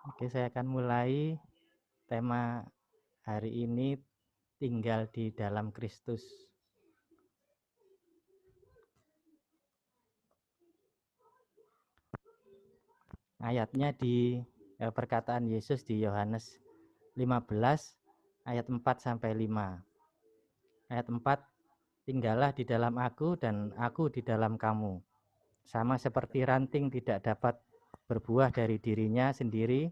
Oke, saya akan mulai tema hari ini, tinggal di dalam Kristus. Ayatnya di perkataan Yesus di Yohanes 15 ayat 4 sampai 5. Ayat 4, tinggallah di dalam aku dan aku di dalam kamu. Sama seperti ranting tidak dapat berbuah dari dirinya sendiri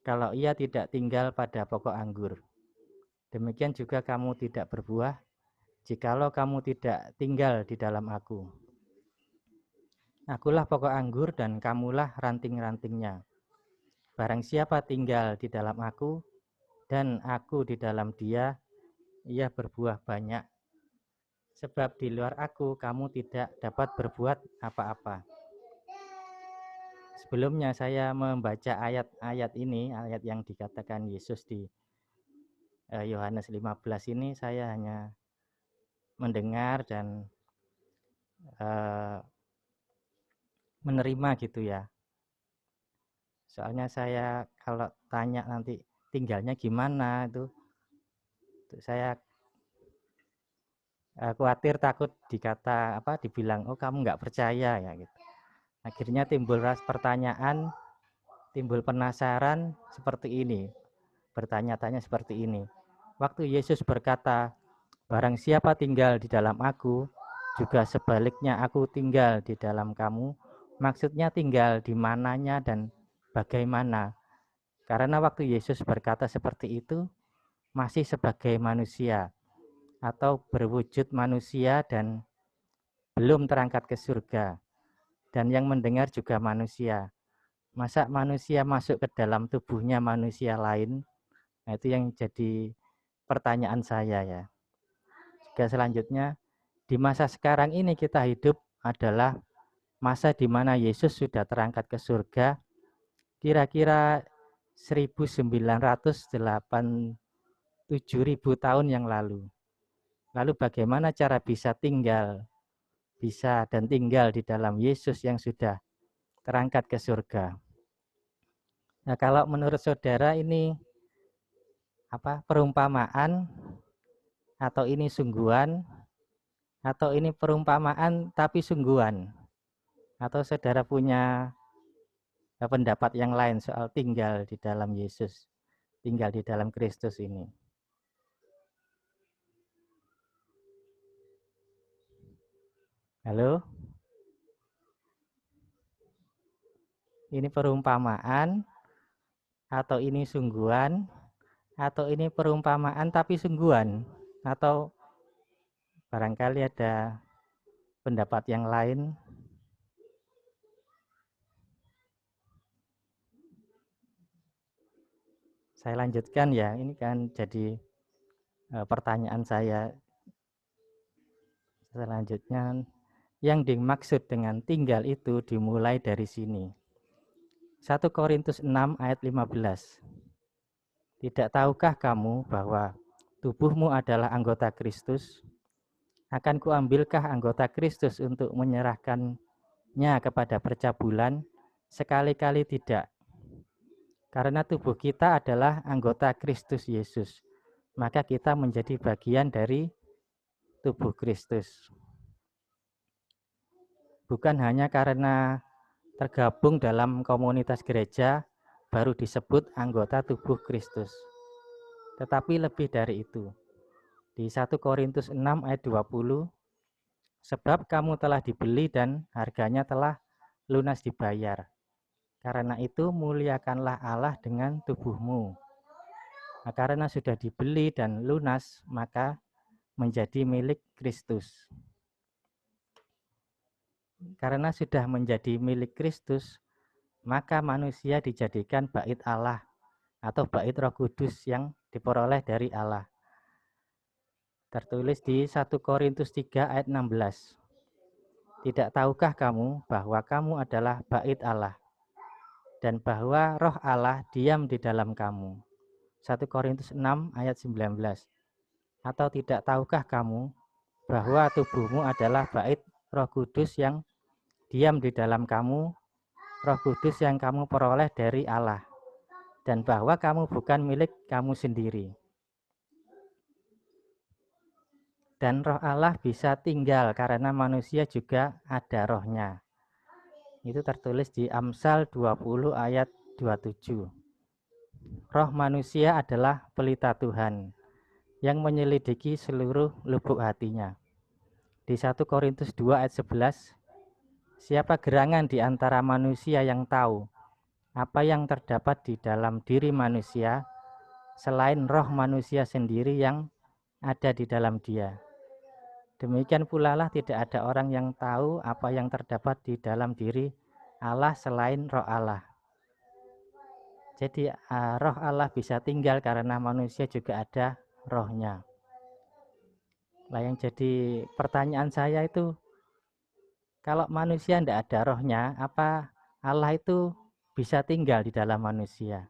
kalau ia tidak tinggal pada pokok anggur. Demikian juga kamu tidak berbuah jikalau kamu tidak tinggal di dalam aku. Akulah pokok anggur dan kamulah ranting-rantingnya. Barang siapa tinggal di dalam aku dan aku di dalam dia, ia berbuah banyak. Sebab di luar aku kamu tidak dapat berbuat apa-apa. Sebelumnya saya membaca ayat-ayat ini, ayat yang dikatakan Yesus di Yohanes 15 ini, saya hanya mendengar dan menerima gitu ya. Soalnya saya kalau tanya nanti tinggalnya gimana itu saya khawatir takut dibilang oh kamu nggak percaya ya gitu. Akhirnya timbul pertanyaan, timbul penasaran seperti ini, bertanya-tanya seperti ini. Waktu Yesus berkata, barang siapa tinggal di dalam aku, juga sebaliknya aku tinggal di dalam kamu, maksudnya tinggal di mananya dan bagaimana. Karena waktu Yesus berkata seperti itu, masih sebagai manusia atau berwujud manusia dan belum terangkat ke surga. Dan yang mendengar juga manusia. Masa manusia masuk ke dalam tubuhnya manusia lain? Nah, itu yang jadi pertanyaan saya ya. Juga selanjutnya, di masa sekarang ini kita hidup adalah masa di mana Yesus sudah terangkat ke surga kira-kira 1987.000 tahun yang lalu. Lalu bagaimana cara bisa dan tinggal di dalam Yesus yang sudah terangkat ke surga? Nah, kalau menurut saudara ini perumpamaan atau ini sungguhan atau ini perumpamaan tapi sungguhan? Atau saudara punya pendapat yang lain soal tinggal di dalam Yesus, tinggal di dalam Kristus ini? Halo? Ini perumpamaan atau ini sungguhan atau ini perumpamaan tapi sungguhan, atau barangkali ada pendapat yang lain? Saya lanjutkan ya, ini kan jadi pertanyaan saya. Selanjutnya, yang dimaksud dengan tinggal itu dimulai dari sini. 1 Korintus 6 ayat 15. Tidak tahukah kamu bahwa tubuhmu adalah anggota Kristus? Akan kuambilkah anggota Kristus untuk menyerahkannya kepada percabulan? Sekali-kali tidak. Karena tubuh kita adalah anggota Kristus Yesus, maka kita menjadi bagian dari tubuh Kristus. Bukan hanya karena tergabung dalam komunitas gereja baru disebut anggota tubuh Kristus, tetapi lebih dari itu. Di 1 Korintus 6 ayat 20, sebab kamu telah dibeli dan harganya telah lunas dibayar. Karena itu muliakanlah Allah dengan tubuhmu. Nah, karena sudah dibeli dan lunas, maka menjadi milik Kristus. Karena sudah menjadi milik Kristus, maka manusia dijadikan bait Allah atau bait Roh Kudus yang diperoleh dari Allah. Tertulis di 1 Korintus 3 ayat 16. Tidak tahukah kamu bahwa kamu adalah bait Allah dan bahwa roh Allah diam di dalam kamu? 1 Korintus 6 ayat 19. Atau tidak tahukah kamu bahwa tubuhmu adalah bait Roh Kudus yang diam di dalam kamu Roh Kudus yang kamu peroleh dari Allah, dan bahwa kamu bukan milik kamu sendiri. Dan roh Allah bisa tinggal karena manusia juga ada rohnya. Itu tertulis di Amsal 20 ayat 27. Roh manusia adalah pelita Tuhan yang menyelidiki seluruh lubuk hatinya. Di 1 Korintus 2 ayat 11, siapa gerangan di antara manusia yang tahu apa yang terdapat di dalam diri manusia selain roh manusia sendiri yang ada di dalam dia. Demikian pula lah tidak ada orang yang tahu apa yang terdapat di dalam diri Allah selain roh Allah. Jadi roh Allah bisa tinggal karena manusia juga ada rohnya. Nah, yang jadi pertanyaan saya itu, kalau manusia tidak ada rohnya, apa Allah itu bisa tinggal di dalam manusia?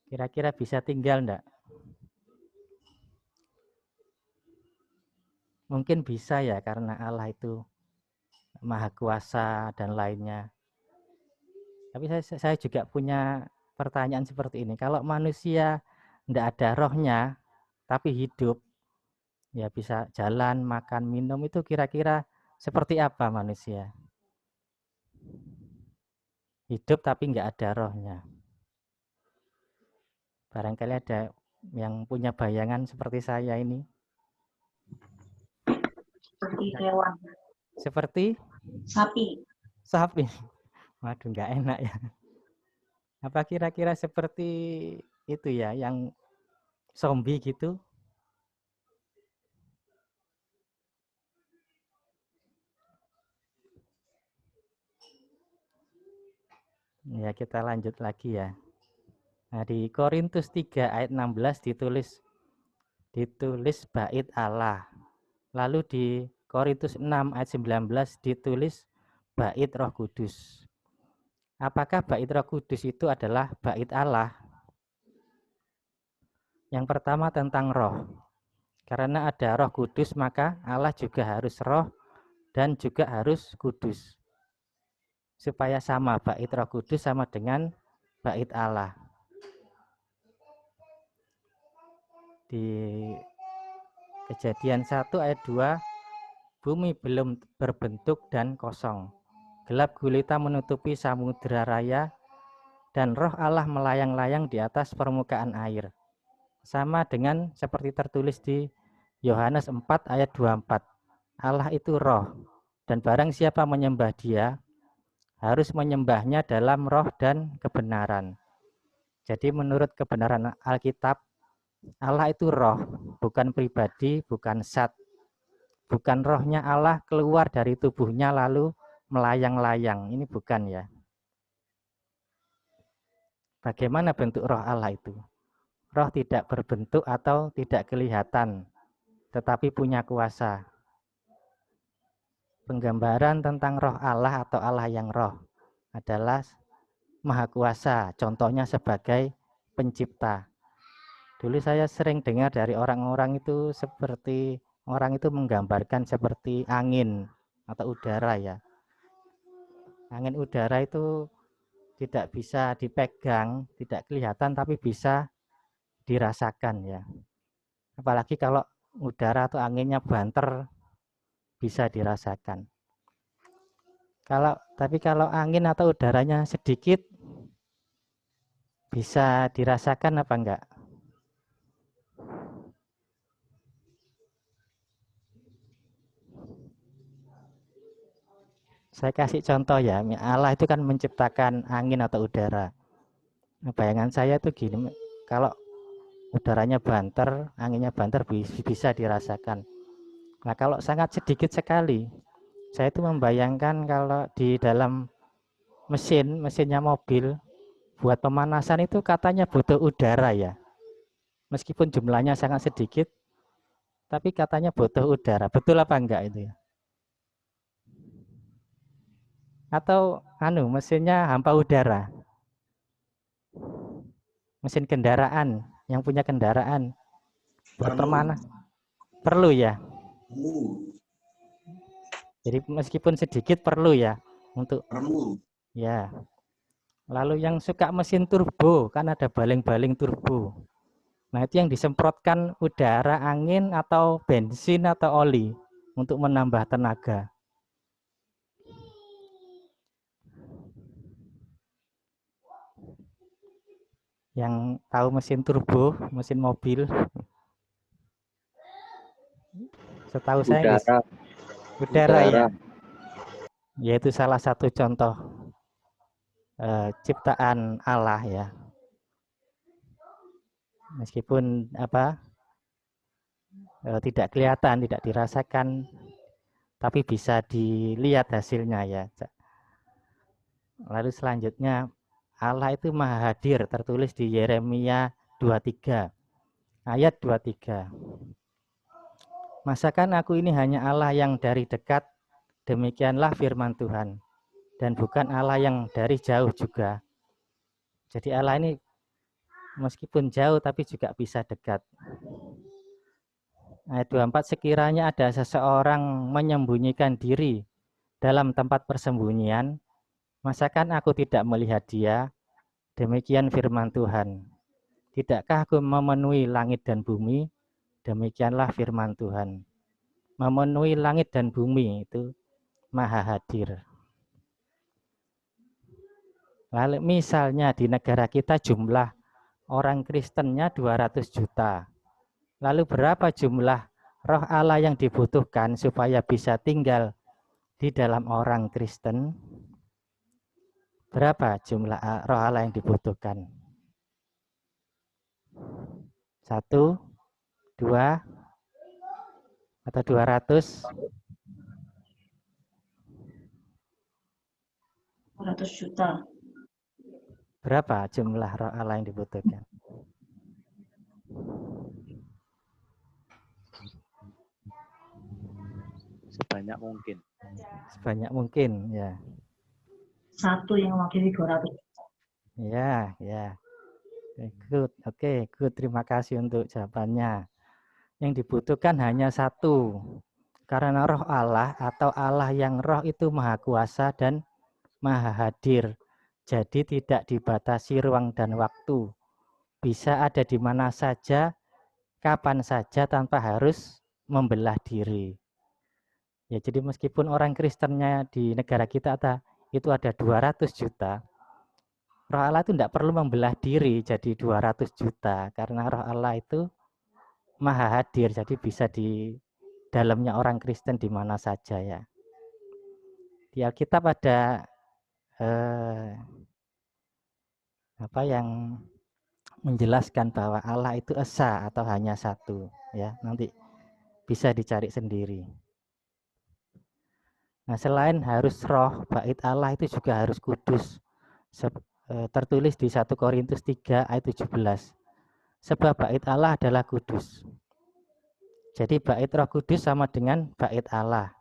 Kira-kira bisa tinggal enggak? Mungkin bisa ya, karena Allah itu maha kuasa dan lainnya. Tapi saya juga punya pertanyaan seperti ini. Kalau manusia tidak ada rohnya, tapi hidup, ya bisa jalan, makan, minum, itu kira-kira seperti apa manusia? Hidup tapi nggak ada rohnya. Barangkali ada yang punya bayangan seperti saya ini. Seperti hewan. Seperti? Sapi. Sapi. Waduh, nggak enak ya. Apa kira-kira seperti itu ya, yang zombie gitu? Ya, kita lanjut lagi ya. Nah, di Korintus 3 ayat 16 ditulis bait Allah. Lalu di Korintus 6 ayat 19 ditulis bait Roh Kudus. Apakah bait Roh Kudus itu adalah bait Allah? Yang pertama tentang roh. Karena ada Roh Kudus, maka Allah juga harus roh dan juga harus kudus. Supaya sama, bait Roh Kudus sama dengan bait Allah. Di Kejadian 1 ayat 2, bumi belum berbentuk dan kosong. Gelap gulita menutupi samudera raya, dan roh Allah melayang-layang di atas permukaan air. Sama dengan seperti tertulis di Yohanes 4 ayat 24. Allah itu roh, dan barang siapa menyembah dia, harus menyembahnya dalam roh dan kebenaran. Jadi menurut kebenaran Alkitab, Allah itu roh, bukan pribadi, bukan zat. Bukan rohnya Allah keluar dari tubuhnya lalu melayang-layang. Ini bukan ya. Bagaimana bentuk roh Allah itu? Roh tidak berbentuk atau tidak kelihatan, tetapi punya kuasa. Penggambaran tentang roh Allah atau Allah yang roh adalah maha kuasa, contohnya sebagai pencipta. Dulu saya sering dengar dari orang-orang itu seperti orang itu menggambarkan seperti angin atau udara ya. Angin udara itu tidak bisa dipegang, tidak kelihatan tapi bisa dirasakan ya. Apalagi kalau udara atau anginnya banter bisa dirasakan. Tapi kalau angin atau udaranya sedikit bisa dirasakan apa enggak? Saya kasih contoh ya, Allah itu kan menciptakan angin atau udara. Bayangan saya itu gini, kalau udaranya banter, anginnya banter bisa dirasakan. Nah, kalau sangat sedikit sekali, saya itu membayangkan kalau di dalam mesinnya mobil, buat pemanasan itu katanya butuh udara ya. Meskipun jumlahnya sangat sedikit, tapi katanya butuh udara. Betul apa enggak itu ya? Atau mesinnya hampa udara. Mesin kendaraan, yang punya kendaraan buat pemanas perlu ya. Jadi meskipun sedikit perlu ya untuk Perlu. ya. Lalu yang suka mesin turbo, kan ada baling-baling turbo. Nah, itu yang disemprotkan udara, angin, atau bensin, atau oli untuk menambah tenaga. Yang tahu mesin turbo, mesin mobil, setahu saya udara ya, yaitu salah satu contoh ciptaan Allah ya. Meskipun tidak kelihatan, tidak dirasakan, tapi bisa dilihat hasilnya ya. Lalu selanjutnya Allah itu maha hadir, tertulis di Yeremia 23 ayat 23. Masakan aku ini hanya Allah yang dari dekat, demikianlah firman Tuhan, dan bukan Allah yang dari jauh juga. Jadi Allah ini meskipun jauh tapi juga bisa dekat. Ayat 24, sekiranya ada seseorang menyembunyikan diri dalam tempat persembunyian, masakan aku tidak melihat dia? Demikian firman Tuhan. Tidakkah aku memenuhi langit dan bumi? Demikianlah firman Tuhan. Memenuhi langit dan bumi itu maha hadir. Lalu misalnya di negara kita jumlah orang Kristennya 200 juta. Lalu berapa jumlah roh Allah yang dibutuhkan supaya bisa tinggal di dalam orang Kristen? Berapa jumlah roh Allah yang dibutuhkan? 1, 2, atau 200? 200 juta. Berapa jumlah roh Allah yang dibutuhkan? Sebanyak mungkin. Sebanyak mungkin, ya. Satu yang mewakili 200 juta. Ya. Good. Oke, good. Terima kasih untuk jawabannya. Yang dibutuhkan hanya satu. Karena roh Allah atau Allah yang roh itu maha kuasa dan maha hadir. Jadi tidak dibatasi ruang dan waktu. Bisa ada di mana saja, kapan saja tanpa harus membelah diri. Ya, jadi meskipun orang Kristennya di negara kita itu ada 200 juta, roh Allah itu tidak perlu membelah diri jadi 200 juta. Karena roh Allah itu maha hadir, jadi bisa di dalamnya orang Kristen di mana saja ya. Di Alkitab ada yang menjelaskan bahwa Allah itu esa atau hanya satu ya. Nanti bisa dicari sendiri. Nah, selain harus roh, bait Allah itu juga harus kudus. Tertulis di 1 Korintus 3 ayat 17. Sebab bait Allah adalah kudus. Jadi bait Roh Kudus sama dengan bait Allah.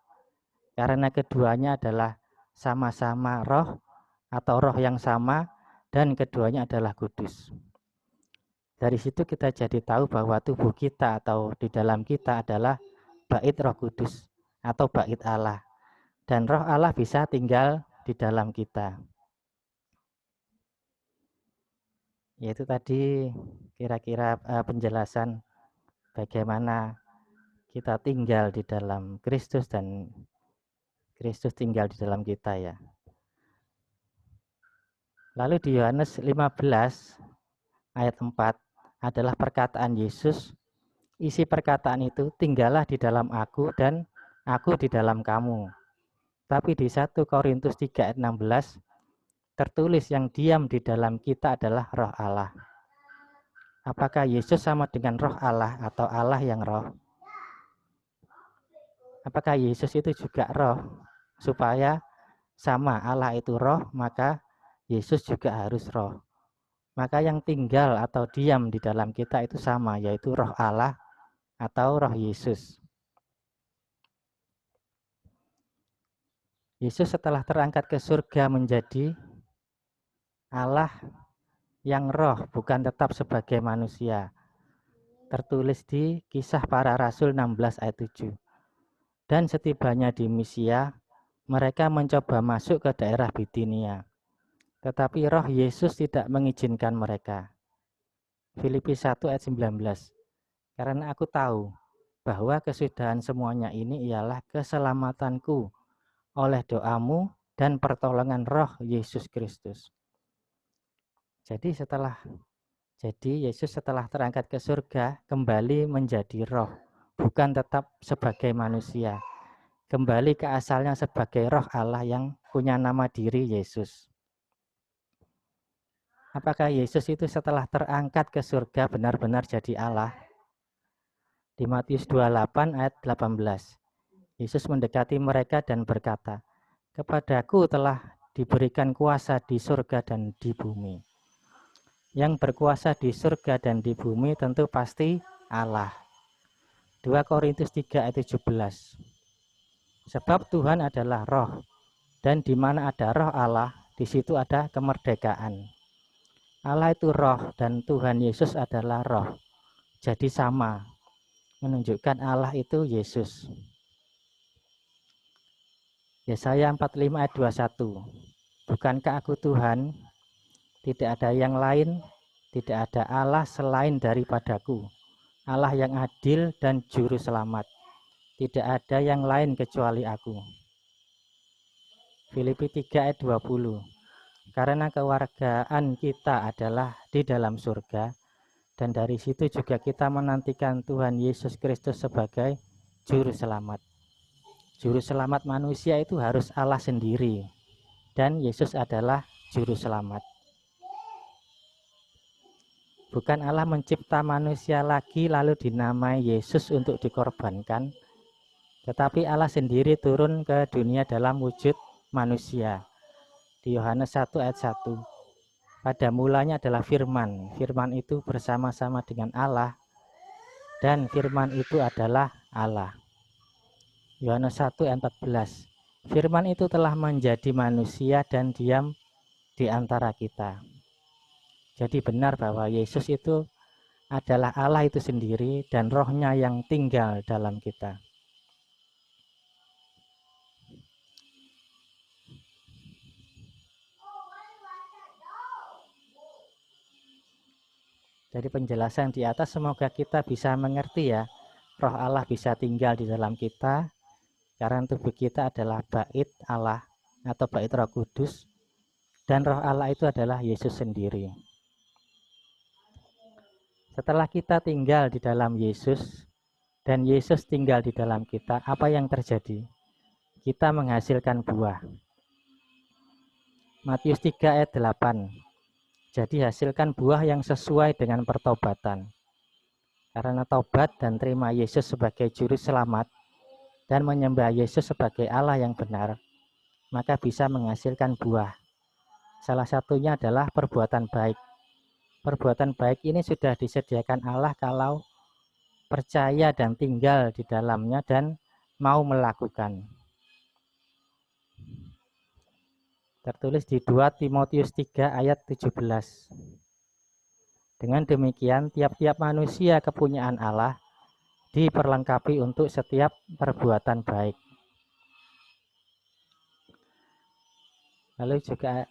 Karena keduanya adalah sama-sama roh atau roh yang sama dan keduanya adalah kudus. Dari situ kita jadi tahu bahwa tubuh kita atau di dalam kita adalah bait Roh Kudus atau bait Allah. Dan roh Allah bisa tinggal di dalam kita. Yaitu tadi kira-kira penjelasan bagaimana kita tinggal di dalam Kristus dan Kristus tinggal di dalam kita ya. Lalu di Yohanes 15 ayat 4 adalah perkataan Yesus. Isi perkataan itu, tinggallah di dalam aku dan aku di dalam kamu. Tapi di 1 Korintus 3 ayat 16 tertulis yang diam di dalam kita adalah roh Allah. Apakah Yesus sama dengan roh Allah atau Allah yang roh? Apakah Yesus itu juga roh? Supaya sama Allah itu roh, maka Yesus juga harus roh. Maka yang tinggal atau diam di dalam kita itu sama, yaitu roh Allah atau roh Yesus. Yesus setelah terangkat ke surga menjadi Allah yang roh, bukan tetap sebagai manusia. Tertulis di Kisah Para Rasul 16 ayat 7. Dan setibanya di Misia, mereka mencoba masuk ke daerah Bitinia. Tetapi roh Yesus tidak mengizinkan mereka. Filipi 1 ayat 19. Karena aku tahu bahwa kesudahan semuanya ini ialah keselamatanku oleh doamu dan pertolongan roh Yesus Kristus. Jadi Yesus setelah terangkat ke surga kembali menjadi roh, bukan tetap sebagai manusia. Kembali ke asalnya sebagai roh Allah yang punya nama diri Yesus. Apakah Yesus itu setelah terangkat ke surga benar-benar jadi Allah? Di Matius 28 ayat 18. Yesus mendekati mereka dan berkata, "Kepadaku telah diberikan kuasa di surga dan di bumi." Yang berkuasa di surga dan di bumi tentu pasti Allah. 2 Korintus 3 ayat 17. Sebab Tuhan adalah roh, dan di mana ada roh Allah, di situ ada kemerdekaan. Allah itu roh dan Tuhan Yesus adalah roh. Jadi sama, menunjukkan Allah itu Yesus. Yesaya 45 ayat 21. Bukankah aku Tuhan? Tidak ada yang lain, tidak ada Allah selain daripadaku. Allah yang adil dan juru selamat. Tidak ada yang lain kecuali aku. Filipi 3 ayat 20. Karena kewargaan kita adalah di dalam surga, dan dari situ juga kita menantikan Tuhan Yesus Kristus sebagai juru selamat. Juru selamat manusia itu harus Allah sendiri, dan Yesus adalah juru selamat. Bukan Allah mencipta manusia lagi lalu dinamai Yesus untuk dikorbankan, tetapi Allah sendiri turun ke dunia dalam wujud manusia. Di Yohanes 1 ayat 1. Pada mulanya adalah firman. Firman itu bersama-sama dengan Allah, dan firman itu adalah Allah. Yohanes 1 ayat 14. Firman itu telah menjadi manusia dan diam di antara kita. Jadi benar bahwa Yesus itu adalah Allah itu sendiri dan rohnya yang tinggal dalam kita. Dari penjelasan di atas semoga kita bisa mengerti ya, roh Allah bisa tinggal di dalam kita, karena tubuh kita adalah bait Allah atau bait Roh Kudus, dan roh Allah itu adalah Yesus sendiri. Setelah kita tinggal di dalam Yesus, dan Yesus tinggal di dalam kita, apa yang terjadi? Kita menghasilkan buah. Matius 3 ayat 8. Jadi hasilkan buah yang sesuai dengan pertobatan. Karena tobat dan terima Yesus sebagai juru selamat, dan menyembah Yesus sebagai Allah yang benar, maka bisa menghasilkan buah. Salah satunya adalah perbuatan baik. Perbuatan baik ini sudah disediakan Allah kalau percaya dan tinggal di dalamnya dan mau melakukan. Tertulis di 2 Timotius 3 ayat 17. Dengan demikian, tiap-tiap manusia kepunyaan Allah diperlengkapi untuk setiap perbuatan baik. Lalu juga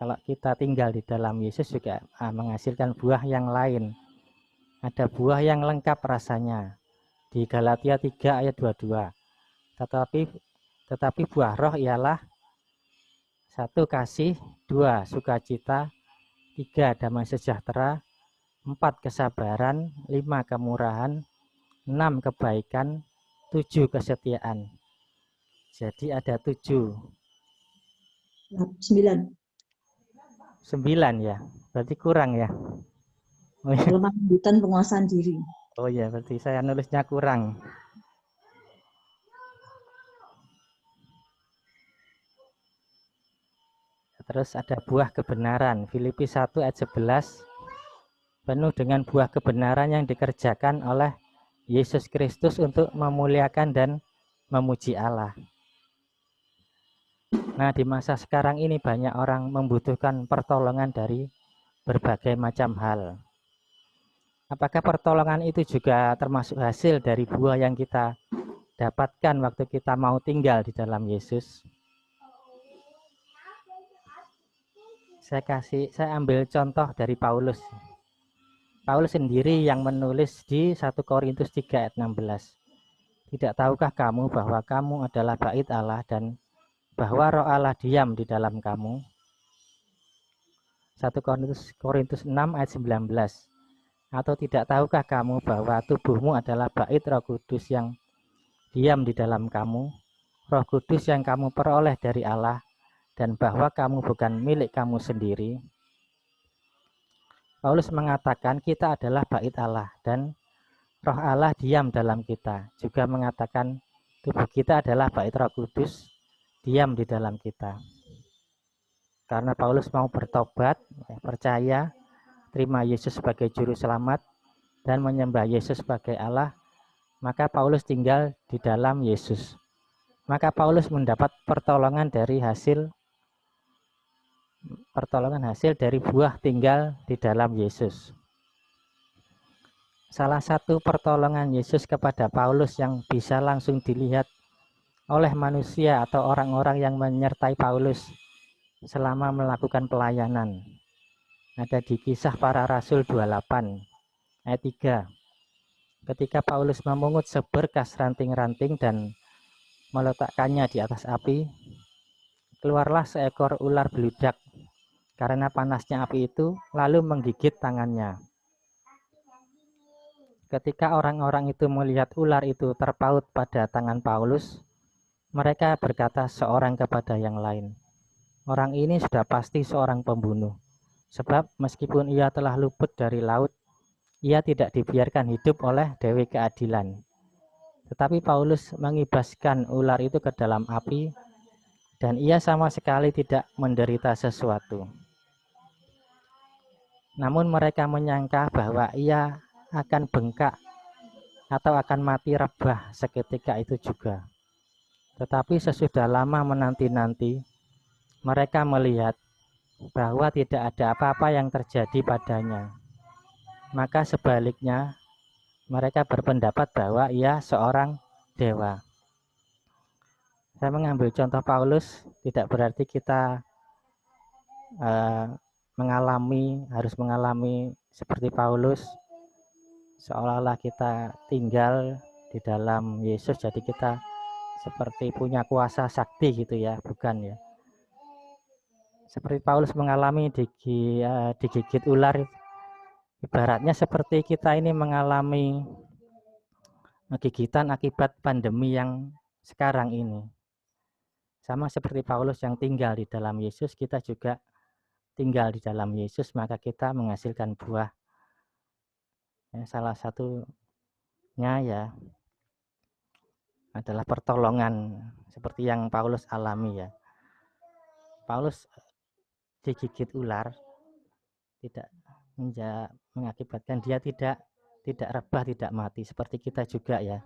kalau kita tinggal di dalam Yesus juga menghasilkan buah yang lain. Ada buah yang lengkap rasanya. Di Galatia 3 ayat 22. Tetapi buah roh ialah 1 kasih, 2 sukacita, 3 damai sejahtera, 4 kesabaran, 5 kemurahan, 6 kebaikan, 7 kesetiaan. Jadi ada 7. 9. 9 ya. Berarti kurang ya. Kelemahan lanjutan penguasaan diri. Oh ya, berarti saya nulisnya kurang. Terus ada buah kebenaran. Filipi 1 ayat 11. Penuh dengan buah kebenaran yang dikerjakan oleh Yesus Kristus untuk memuliakan dan memuji Allah. Nah, di masa sekarang ini banyak orang membutuhkan pertolongan dari berbagai macam hal. Apakah pertolongan itu juga termasuk hasil dari buah yang kita dapatkan waktu kita mau tinggal di dalam Yesus. Saya ambil contoh dari Paulus. Paulus sendiri yang menulis di 1 Korintus 3 ayat 16. Tidak tahukah kamu bahwa kamu adalah bait Allah dan bahwa Roh Allah diam di dalam kamu? 1 Korintus 6 ayat 19. Atau tidak tahukah kamu bahwa tubuhmu adalah bait Roh Kudus yang diam di dalam kamu, Roh Kudus yang kamu peroleh dari Allah, dan bahwa kamu bukan milik kamu sendiri? Paulus mengatakan kita adalah bait Allah dan Roh Allah diam dalam kita. Juga mengatakan tubuh kita adalah bait Roh Kudus diam di dalam kita. Karena Paulus mau bertobat, percaya, terima Yesus sebagai juru selamat, dan menyembah Yesus sebagai Allah, maka Paulus tinggal di dalam Yesus. Maka Paulus mendapat pertolongan hasil dari buah tinggal di dalam Yesus. Salah satu pertolongan Yesus kepada Paulus yang bisa langsung dilihat oleh manusia atau orang-orang yang menyertai Paulus selama melakukan pelayanan ada di Kisah Para Rasul 28 ayat 3. Ketika Paulus memungut seberkas ranting-ranting dan meletakkannya di atas api, keluarlah seekor ular beludak karena panasnya api itu, lalu menggigit tangannya. Ketika orang-orang itu melihat ular itu terpaut pada tangan Paulus, mereka berkata seorang kepada yang lain, orang ini sudah pasti seorang pembunuh, sebab meskipun ia telah luput dari laut, ia tidak dibiarkan hidup oleh Dewi Keadilan. Tetapi Paulus mengibaskan ular itu ke dalam api, dan ia sama sekali tidak menderita sesuatu. Namun mereka menyangka bahwa ia akan bengkak atau akan mati rebah seketika itu juga. Tetapi sesudah lama menanti-nanti, mereka melihat bahwa tidak ada apa-apa yang terjadi padanya. Maka sebaliknya, mereka berpendapat bahwa ia seorang dewa. Saya mengambil contoh Paulus, tidak berarti kita harus mengalami seperti Paulus, seolah-olah kita tinggal di dalam Yesus, jadi kita seperti punya kuasa sakti gitu ya, bukan ya. Seperti Paulus mengalami digigit ular, ibaratnya seperti kita ini mengalami gigitan akibat pandemi yang sekarang ini. Sama seperti Paulus yang tinggal di dalam Yesus, kita juga tinggal di dalam Yesus, maka kita menghasilkan buah. Salah satunya ya adalah pertolongan seperti yang Paulus alami ya. Paulus digigit ular tidak mengakibatkan dia tidak rebah, tidak mati seperti kita juga ya.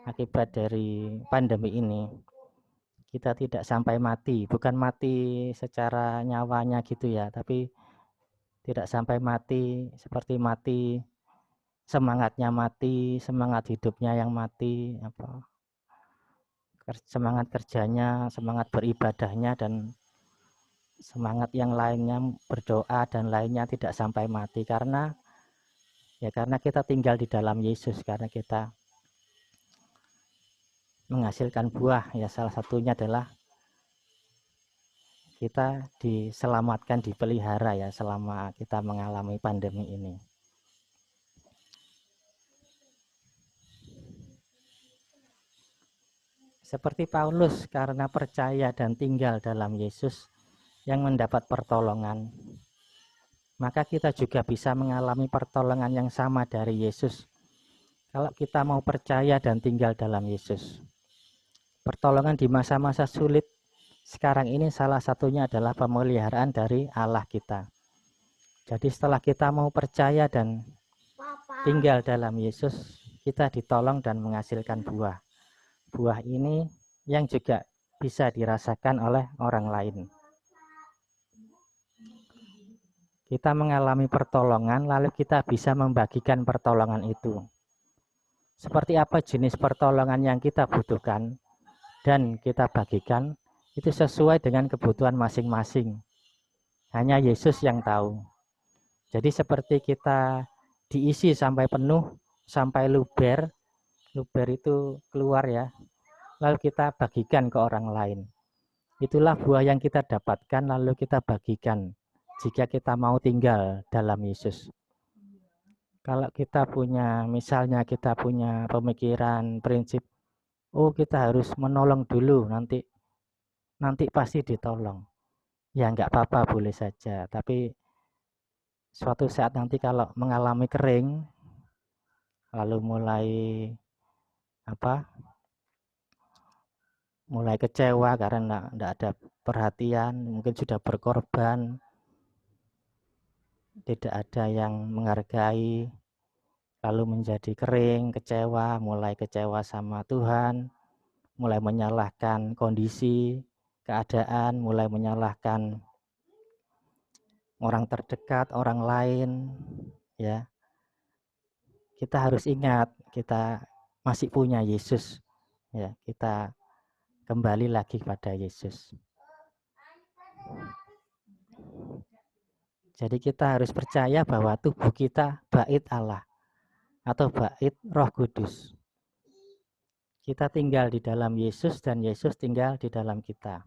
Akibat dari pandemi ini kita tidak sampai mati, bukan mati secara nyawanya gitu ya, tapi tidak sampai mati seperti mati semangatnya mati, semangat hidupnya yang mati, semangat kerjanya, semangat beribadahnya, dan semangat yang lainnya berdoa dan lainnya tidak sampai mati karena kita tinggal di dalam Yesus, karena kita menghasilkan buah ya. Salah satunya adalah kita diselamatkan, dipelihara ya selama kita mengalami pandemi ini. Seperti Paulus, karena percaya dan tinggal dalam Yesus yang mendapat pertolongan, maka kita juga bisa mengalami pertolongan yang sama dari Yesus kalau kita mau percaya dan tinggal dalam Yesus. Pertolongan di masa-masa sulit sekarang ini salah satunya adalah pemeliharaan dari Allah kita. Jadi setelah kita mau percaya dan tinggal dalam Yesus, kita ditolong dan menghasilkan buah. Buah ini yang juga bisa dirasakan oleh orang lain. Kita mengalami pertolongan, lalu kita bisa membagikan pertolongan itu. seperti apa jenis pertolongan yang kita butuhkan dan kita bagikan, itu sesuai dengan kebutuhan masing-masing. Hanya Yesus yang tahu. Jadi seperti kita diisi sampai penuh, sampai luber itu keluar ya, lalu kita bagikan ke orang lain. Itulah buah yang kita dapatkan lalu kita bagikan jika kita mau tinggal dalam Yesus. Kalau kita punya, misalnya kita punya pemikiran, prinsip, oh kita harus menolong dulu, nanti pasti ditolong. Ya enggak apa-apa, boleh saja. Tapi suatu saat nanti kalau mengalami kering, lalu mulai kecewa karena enggak ada perhatian, mungkin sudah berkorban, tidak ada yang menghargai, lalu menjadi kering, kecewa, mulai kecewa sama Tuhan, mulai menyalahkan kondisi, keadaan, mulai menyalahkan orang terdekat, orang lain, ya. Kita harus ingat, kita masih punya Yesus, ya. Kita kembali lagi pada Yesus. Jadi kita harus percaya bahwa tubuh kita bait Allah atau bait Roh Kudus. Kita tinggal di dalam Yesus dan Yesus tinggal di dalam kita.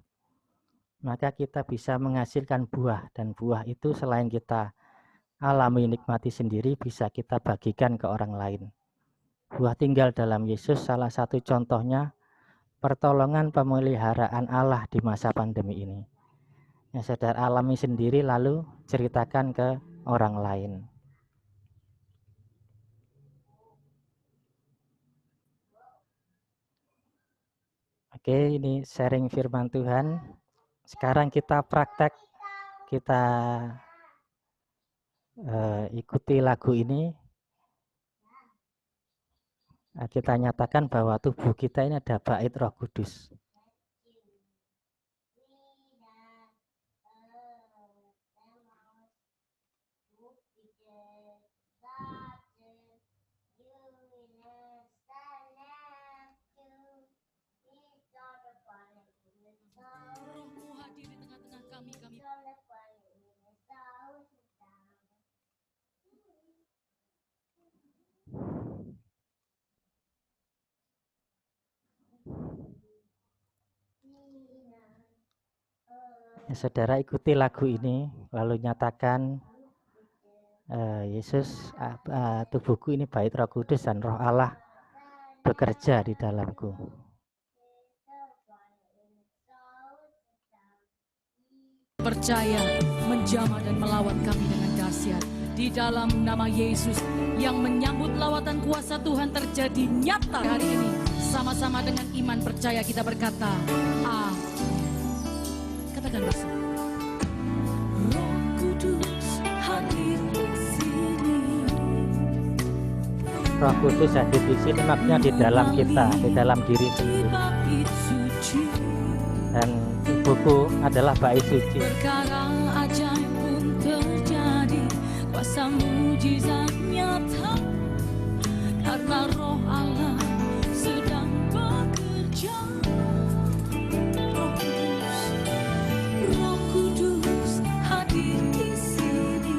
Maka kita bisa menghasilkan buah, dan buah itu selain kita alami nikmati sendiri, bisa kita bagikan ke orang lain. Buah tinggal dalam Yesus salah satu contohnya pertolongan pemeliharaan Allah di masa pandemi ini. Yang saudara alami sendiri lalu ceritakan ke orang lain. Oke, ini sharing firman Tuhan. Sekarang kita praktek, kita ikuti lagu ini. Kita nyatakan bahwa tubuh kita ini ada bait Roh Kudus. Ya, saudara ikuti lagu ini, lalu nyatakan Yesus, tubuhku ini bait Roh Kudus dan Roh Allah bekerja di dalamku. Percaya, menjamah dan melawan kami dengan dahsyat. Di dalam nama Yesus yang menyambut lawatan kuasa Tuhan terjadi nyata hari ini. Sama-sama dengan iman percaya kita berkata, katakan bersama. Roh Kudus hadir di sini. Roh Kudus hadir di sini maksudnya di dalam kita, di dalam diri sendiri. Dan tubuhku adalah bait suci. Perkara ajaib pun terjadi, kuasa mujizat nyata, karena Roh Allah sedang bekerja. Roh Kudus hadir di sini.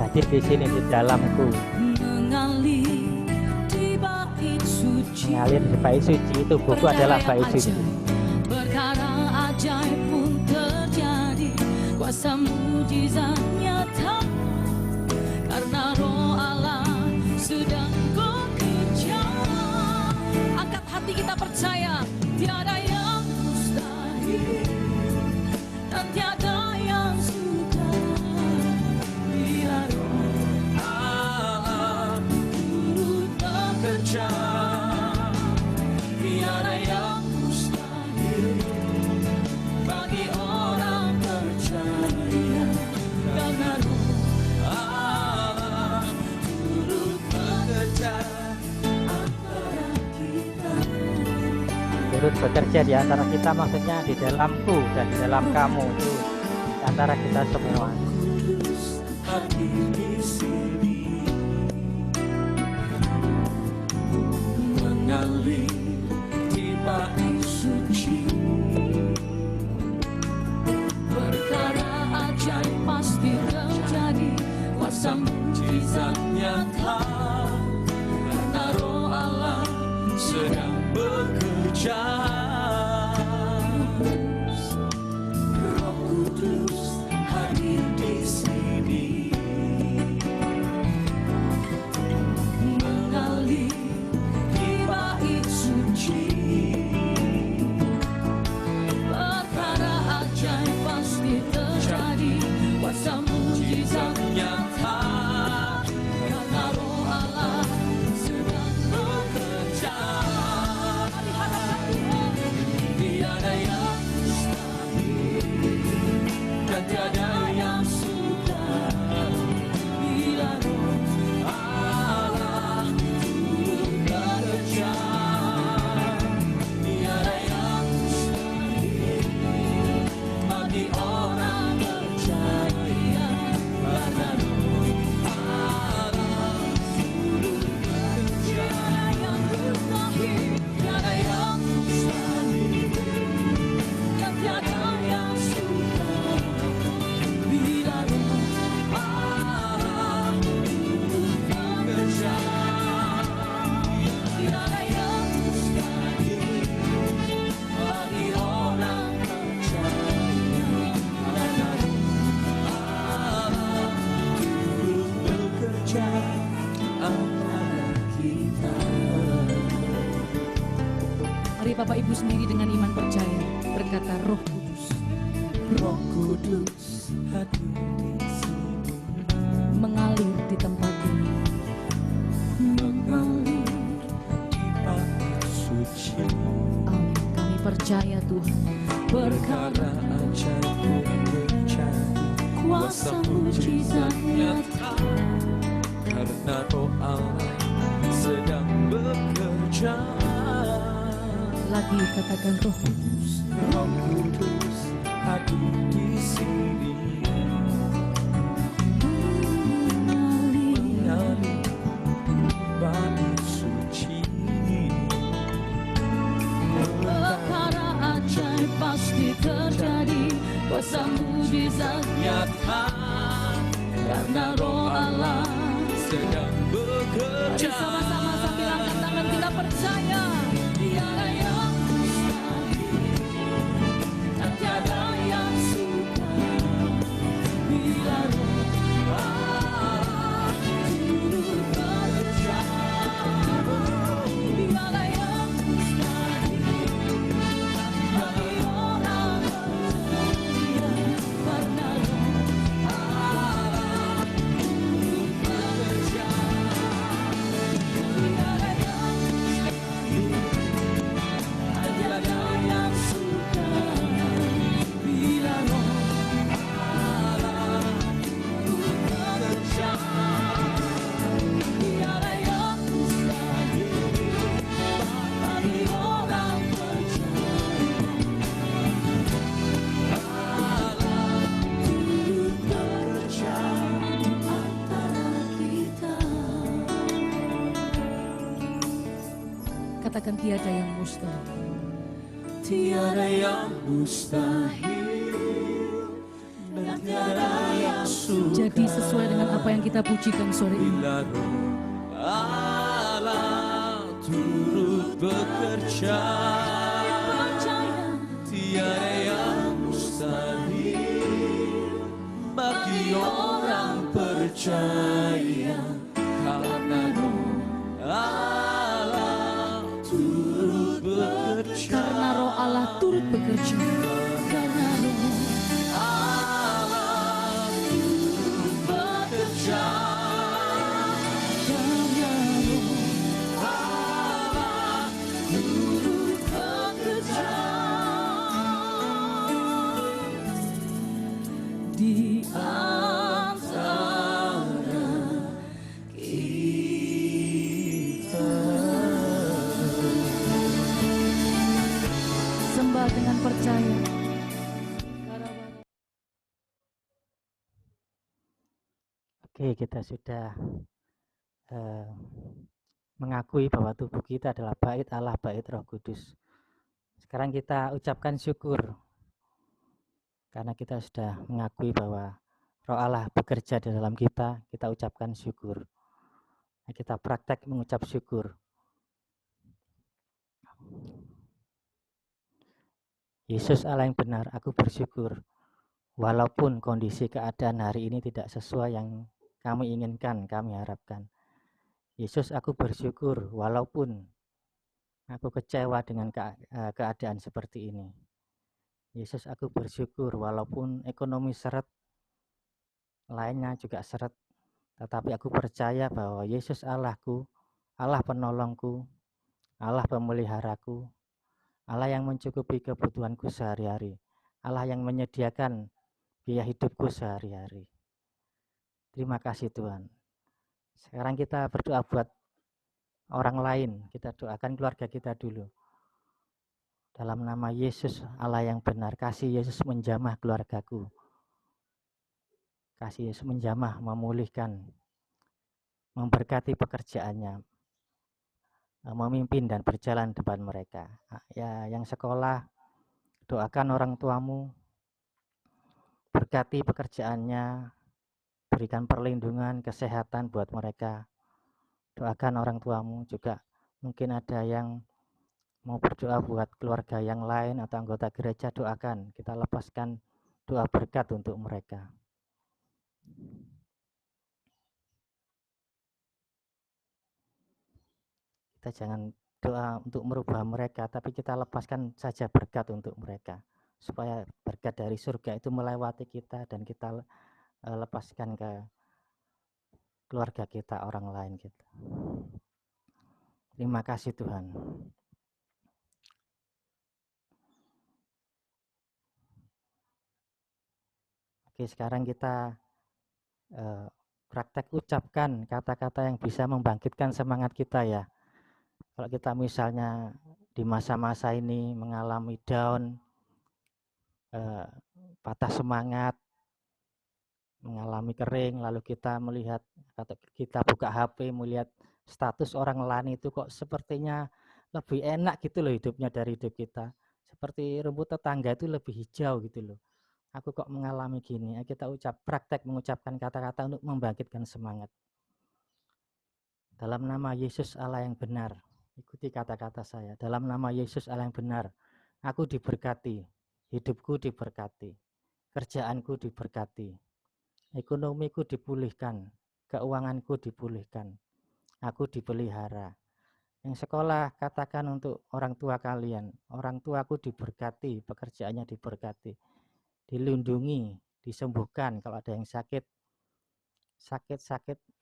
Hadir di sini di dalamku. Mengalir di bait suci. Mengalir di bait suci, tubuhku adalah bait suci. Perkara ajaib pun terjadi, kuasa mujizat nyata, karena Roh Allah sedang bekerja. Angkat hati kita percaya, tiada yang mustahil dan tiada yang sukar. Bila Roh Allah turut bekerja, tiada yang mustahil bagi orang percaya, karena Roh Allah turut bekerja antara kita. Turut bekerja di antara kita maksudnya di dalamku dan di dalam kamu, itu di antara kita semua. Kudus hadir di sini. mengalir di bait suci. Perkara ajaib pasti terjadi, kuasa mujizat nyata, Karena Roh Allah sedang bekerja. Roh Kudus hadir di sini, mengalir di bait suci. perkara ajaib pasti terjadi, kuasa mujizat Nyata karena Roh Allah sedang bekerja. Tiada yang mustahil dan tiada yang sukar bila Roh Allah turut bekerja. Tiada yang mustahil bagi orang percaya, karena Roh Allah turut bekerja. yang mustahil Tiada yang mustahil dan tiada yang sukar bila Roh Allah turut bekerja. Tiada yang mustahil bagi orang percaya, karena Roh Allah turut bekerja antara kita. Mari Bapak Ibu sendiri dengan iman percaya berkata, Roh Kudus Roh Kudus hadir di sini, mengalir di tempat ini, mengalir di bait suci. amin. Kami percaya Tuhan, Perkara ajaib pun terjadi, kuasa mujizat nyata, karena Roh Allah sedang bekerja. lagi katakan Roh Kudus Roh Kudus hadir di sini, mengalir di bait suci. perkara ajaib pasti terjadi, kuasa mujizat Nyata karena Roh Allah. sedang Mari bekerja. sama-sama sambil angkat tangan kita percaya, tiada yang mustahil dan tiada yang sukar bila Roh Allah turut bekerja. Tiada yang mustahil bagi orang percaya, karena Roh Allah turut bekerja. Tiada yang mustahil dan tiada yang sukar bila Roh Allah turut bekerja. Tiada yang mustahil bagi orang percaya, Allah turut bekerja antara kita. Katakan tiada yang mustahil. Tiada yang mustahil dan tiada yang sukar Jadi sesuai dengan apa yang kita pujikan sore ini, bila Roh Allah turut bekerja. percaya Tiada yang mustahil bagi orang percaya, karena Roh Allah turut bekerja. karena Roh Allah turut bekerja. Karena Roh Allah turut bekerja. karena Roh Allah turut bekerja di antara kita. Sembah dengan percaya. Oke, kita sudah mengakui bahwa tubuh kita adalah bait Allah, bait Roh Kudus. Sekarang kita ucapkan syukur karena kita sudah mengakui bahwa Roh Allah bekerja di dalam kita, kita ucapkan syukur. Nah, kita praktek mengucap syukur. Yesus Allah yang benar, aku bersyukur. Walaupun kondisi keadaan hari ini tidak sesuai yang kami inginkan, kami harapkan. Yesus, aku bersyukur walaupun aku kecewa dengan keadaan seperti ini. Yesus, aku bersyukur walaupun ekonomi seret, lainnya juga seret. Tetapi aku percaya bahwa Yesus Allahku, Allah penolongku, Allah pemeliharaku, Allah yang mencukupi kebutuhanku sehari-hari, Allah yang menyediakan biaya hidupku sehari-hari. Terima kasih Tuhan. Sekarang kita berdoa buat orang lain. Kita doakan keluarga kita dulu. Dalam nama Yesus Allah yang benar, kasih Yesus menjamah keluargaku. Kasih Yesus menjamah, memulihkan, memberkati pekerjaannya, memimpin dan berjalan depan mereka. Ya, yang sekolah, doakan orang tuamu, berkati pekerjaannya, berikan perlindungan, kesehatan buat mereka. Doakan orang tuamu juga. Mungkin ada yang mau berdoa buat keluarga yang lain atau anggota gereja, doakan. Kita lepaskan doa berkat untuk mereka. Kita jangan doa untuk merubah mereka, tapi kita lepaskan saja berkat untuk mereka. Supaya berkat dari surga itu melewati kita dan kita lepaskan ke keluarga kita, orang lain kita. Terima kasih Tuhan. Oke, sekarang kita praktek ucapkan kata-kata yang bisa membangkitkan semangat kita ya. Kalau kita misalnya di masa-masa ini mengalami down, patah semangat, mengalami kering, lalu kita melihat atau kita buka HP melihat status orang lain itu kok sepertinya lebih enak gitu loh hidupnya dari hidup kita. Seperti rumput tetangga itu lebih hijau gitu loh. Aku kok mengalami gini. Kita praktek mengucapkan kata-kata untuk membangkitkan semangat. Dalam nama Yesus Allah yang benar, ikuti kata-kata saya. Dalam nama Yesus Allah yang benar, aku diberkati, hidupku diberkati, kerjaanku diberkati, ekonomiku dipulihkan, keuanganku dipulihkan, aku dipelihara. Yang sekolah, katakan untuk orang tua kalian, orang tuaku diberkati, pekerjaannya diberkati, dilindungi, disembuhkan kalau ada yang sakit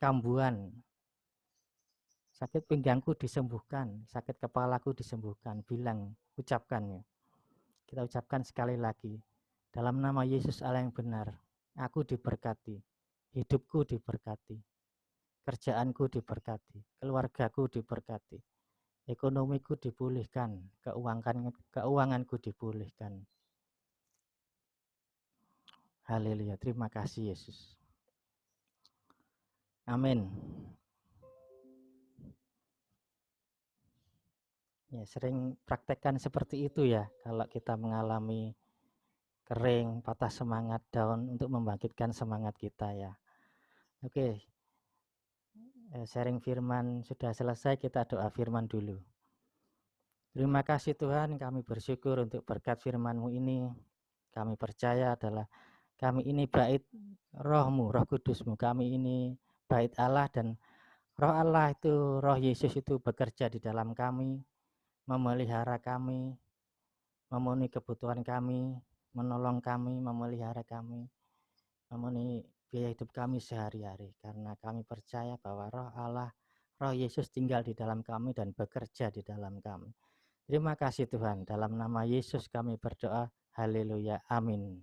kambuhan, sakit pinggangku disembuhkan, sakit kepalaku disembuhkan. Bilang, ucapkan ya. Kita ucapkan sekali lagi. Dalam nama Yesus Allah yang benar, aku diberkati, hidupku diberkati, kerjaanku diberkati, keluargaku diberkati, ekonomiku dipulihkan, keuanganku dipulihkan. Haleluya, terima kasih Yesus. Amin. Ya, sering praktekkan seperti itu ya, kalau kita mengalami kering, patah semangat, down, untuk membangkitkan semangat kita ya. Oke, sharing firman sudah selesai, kita doa firman dulu. Terima kasih Tuhan, kami bersyukur untuk berkat firman-Mu ini. Kami percaya adalah kami ini bait Roh-Mu, Roh Kudus-Mu. Kami ini bait Allah dan Roh Allah itu, Roh Yesus itu bekerja di dalam kami, memelihara kami, memenuhi kebutuhan kami, menolong kami, memelihara kami, memenuhi biaya hidup kami sehari-hari. Karena kami percaya bahwa Roh Allah, Roh Yesus tinggal di dalam kami dan bekerja di dalam kami. Terima kasih Tuhan. Dalam nama Yesus kami berdoa. Haleluya. Amin.